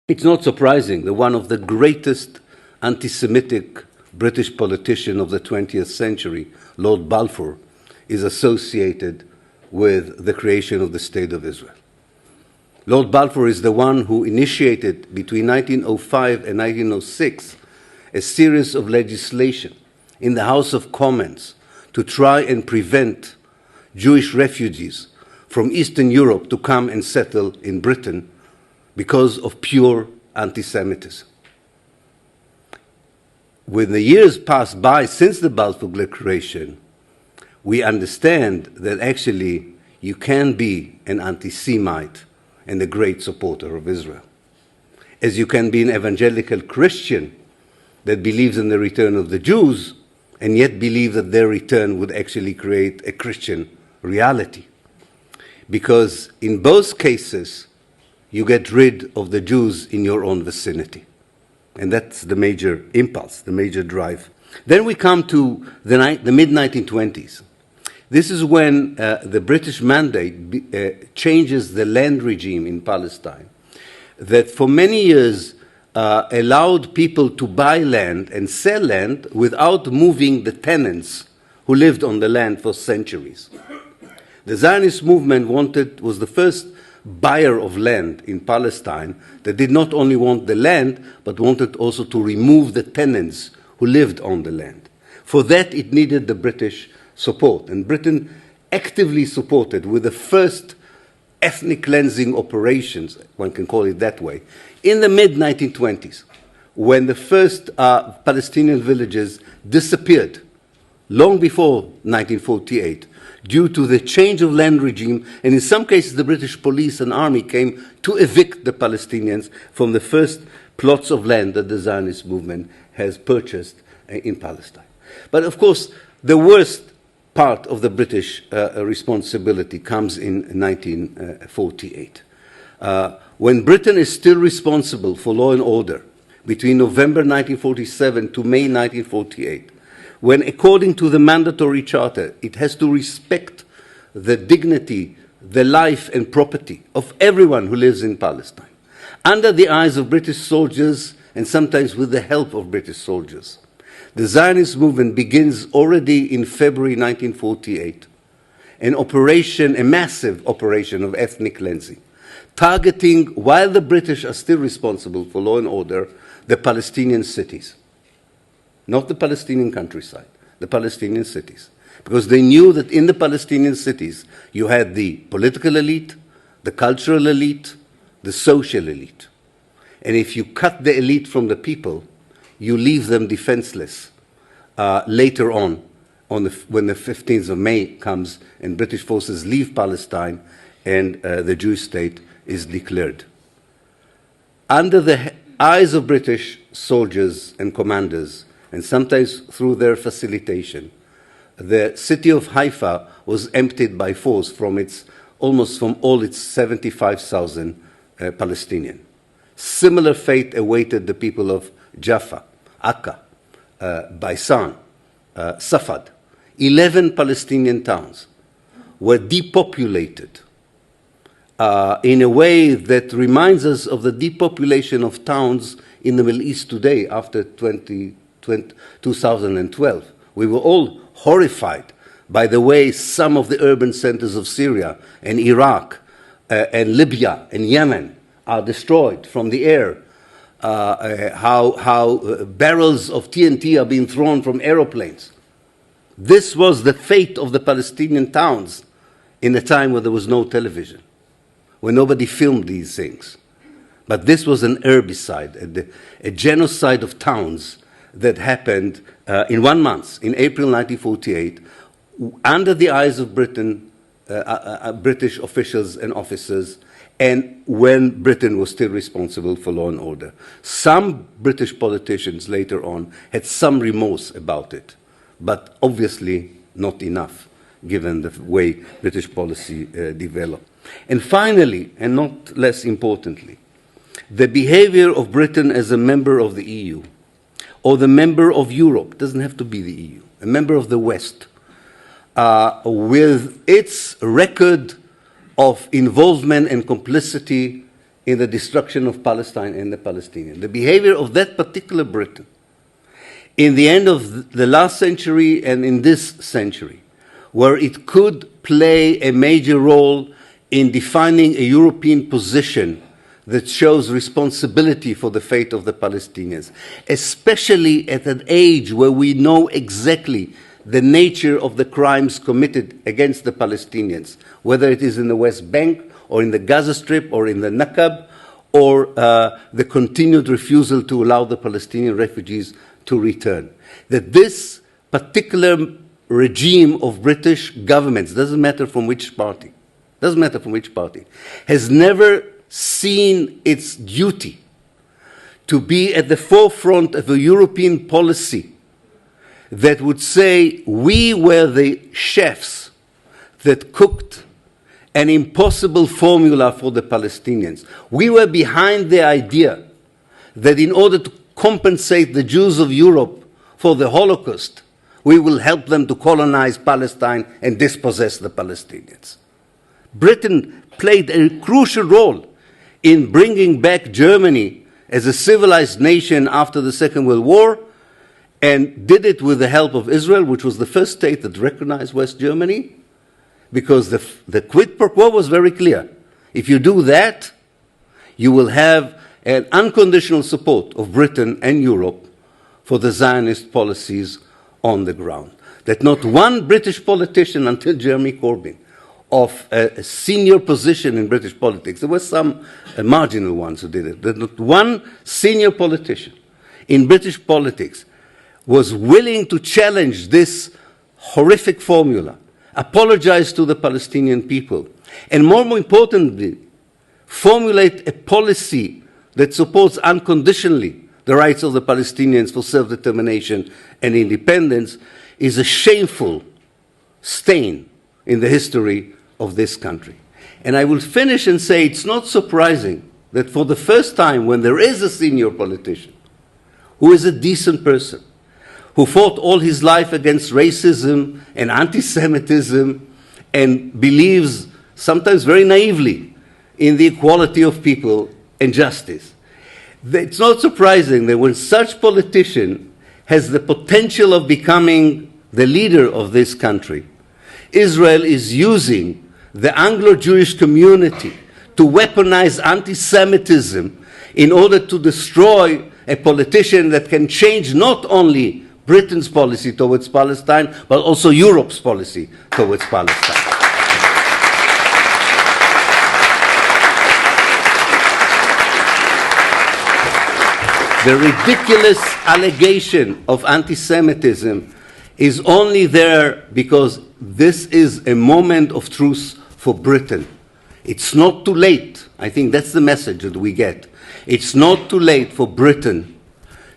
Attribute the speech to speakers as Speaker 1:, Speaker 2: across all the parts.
Speaker 1: It's not surprising that one of the greatest anti-Semitic British politicians of the 20th century, Lord Balfour, is associated with the creation of the State of Israel. Lord Balfour is the one who initiated, between 1905 and 1906, a series of legislation in the House of Commons to try and prevent Jewish refugees from Eastern Europe to come and settle in Britain because of pure anti-Semitism. When the years pass by since the Balfour Declaration, we understand that actually you can be an anti-Semite and a great supporter of Israel. As you can be an evangelical Christian that believes in the return of the Jews and yet believe that their return would actually create a Christian reality. Because in both cases, you get rid of the Jews in your own vicinity. And that's the major impulse, the major drive. Then we come to the mid-1920s. This is when the British mandate changes the land regime in Palestine, that for many years allowed people to buy land and sell land without moving the tenants who lived on the land for centuries. The Zionist movement was the first buyer of land in Palestine that did not only want the land, but wanted also to remove the tenants who lived on the land. For that, it needed the British support, and Britain actively supported with the first ethnic cleansing operations, one can call it that way, in the mid-1920s, when the first Palestinian villages disappeared, long before 1948, due to the change of land regime, and in some cases the British police and army came to evict the Palestinians from the first plots of land that the Zionist movement has purchased in Palestine. But of course, the worst part of the British responsibility comes in 1948. When Britain is still responsible for law and order between November 1947 to May 1948, when, according to the mandatory charter, it has to respect the dignity, the life and property of everyone who lives in Palestine, under the eyes of British soldiers and sometimes with the help of British soldiers. The Zionist movement begins already in February 1948, a massive operation of ethnic cleansing, targeting, while the British are still responsible for law and order, the Palestinian cities. Not the Palestinian countryside, the Palestinian cities. Because they knew that in the Palestinian cities, you had the political elite, the cultural elite, the social elite. And if you cut the elite from the people, you leave them defenseless later on when the 15th of May comes and British forces leave Palestine and the Jewish state is declared. Under the eyes of British soldiers and commanders, and sometimes through their facilitation, the city of Haifa was emptied by force from all its 75,000 Palestinians. Similar fate awaited the people of Jaffa, Akka, Baisan, Safad. 11 Palestinian towns were depopulated in a way that reminds us of the depopulation of towns in the Middle East today after 2012. We were all horrified by the way some of the urban centers of Syria and Iraq and Libya and Yemen are destroyed from the air, how barrels of TNT are being thrown from aeroplanes. This was the fate of the Palestinian towns in a time when there was no television, when nobody filmed these things. But this was an herbicide, a genocide of towns that happened in 1 month, in April 1948, under the eyes of British officials and officers, and when Britain was still responsible for law and order. Some British politicians later on had some remorse about it, but obviously not enough, given the way British policy developed. And finally, and not less importantly, the behavior of Britain as a member of the EU, or the member of Europe, doesn't have to be the EU, a member of the West, with its record of involvement and complicity in the destruction of Palestine and the Palestinians. The behavior of that particular Britain in the end of the last century and in this century, where it could play a major role in defining a European position that shows responsibility for the fate of the Palestinians, especially at an age where we know exactly the nature of the crimes committed against the Palestinians, whether it is in the West Bank or in the Gaza Strip or in the Nakab, or the continued refusal to allow the Palestinian refugees to return. That this particular regime of British governments, doesn't matter from which party, has never seen its duty to be at the forefront of a European policy that would say we were the chefs that cooked an impossible formula for the Palestinians. We were behind the idea that in order to compensate the Jews of Europe for the Holocaust, we will help them to colonize Palestine and dispossess the Palestinians. Britain played a crucial role in bringing back Germany as a civilized nation after the Second World War, and did it with the help of Israel, which was the first state that recognized West Germany, because the quid pro quo was very clear. If you do that, you will have an unconditional support of Britain and Europe for the Zionist policies on the ground. That not one British politician until Jeremy Corbyn of a senior position in British politics, there were some marginal ones who did it, that not one senior politician in British politics was willing to challenge this horrific formula, apologize to the Palestinian people, and more importantly, formulate a policy that supports unconditionally the rights of the Palestinians for self-determination and independence, is a shameful stain in the history of this country. And I will finish and say it's not surprising that for the first time, when there is a senior politician who is a decent person, who fought all his life against racism and anti-Semitism and believes, sometimes very naively, in the equality of people and justice, it's not surprising that when such politician has the potential of becoming the leader of this country, Israel is using the Anglo-Jewish community to weaponize anti-Semitism in order to destroy a politician that can change not only Britain's policy towards Palestine, but also Europe's policy towards Palestine. The ridiculous allegation of anti-Semitism is only there because this is a moment of truth for Britain. It's not too late. I think that's the message that we get. It's not too late for Britain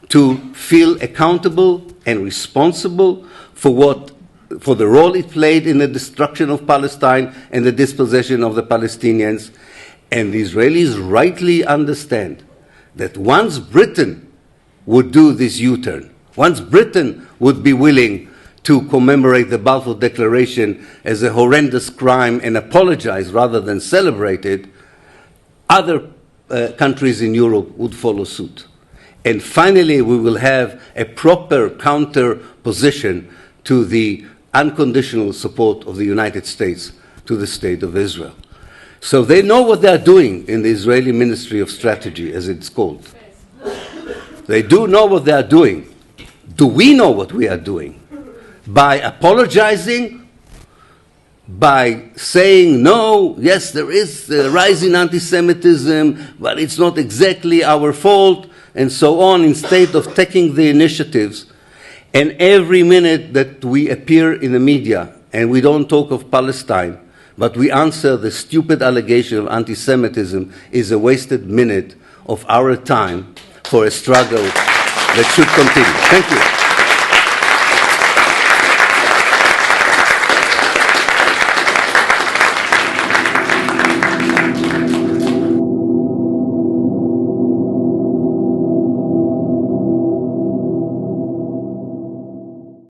Speaker 1: to feel accountable and responsible for the role it played in the destruction of Palestine and the dispossession of the Palestinians. And the Israelis rightly understand that once Britain would do this U-turn, once Britain would be willing to commemorate the Balfour Declaration as a horrendous crime and apologize rather than celebrate it, other countries in Europe would follow suit. And finally, we will have a proper counter position to the unconditional support of the United States to the State of Israel. So they know what they are doing in the Israeli Ministry of Strategy, as it's called. They do know what they are doing. Do we know what we are doing? By apologizing, by saying, no, yes, there is a rise in anti-Semitism, but it's not exactly our fault, and so on, instead of taking the initiatives. And every minute that we appear in the media, and we don't talk of Palestine, but we answer the stupid allegation of anti-Semitism, is a wasted minute of our time for a struggle that should continue. Thank you.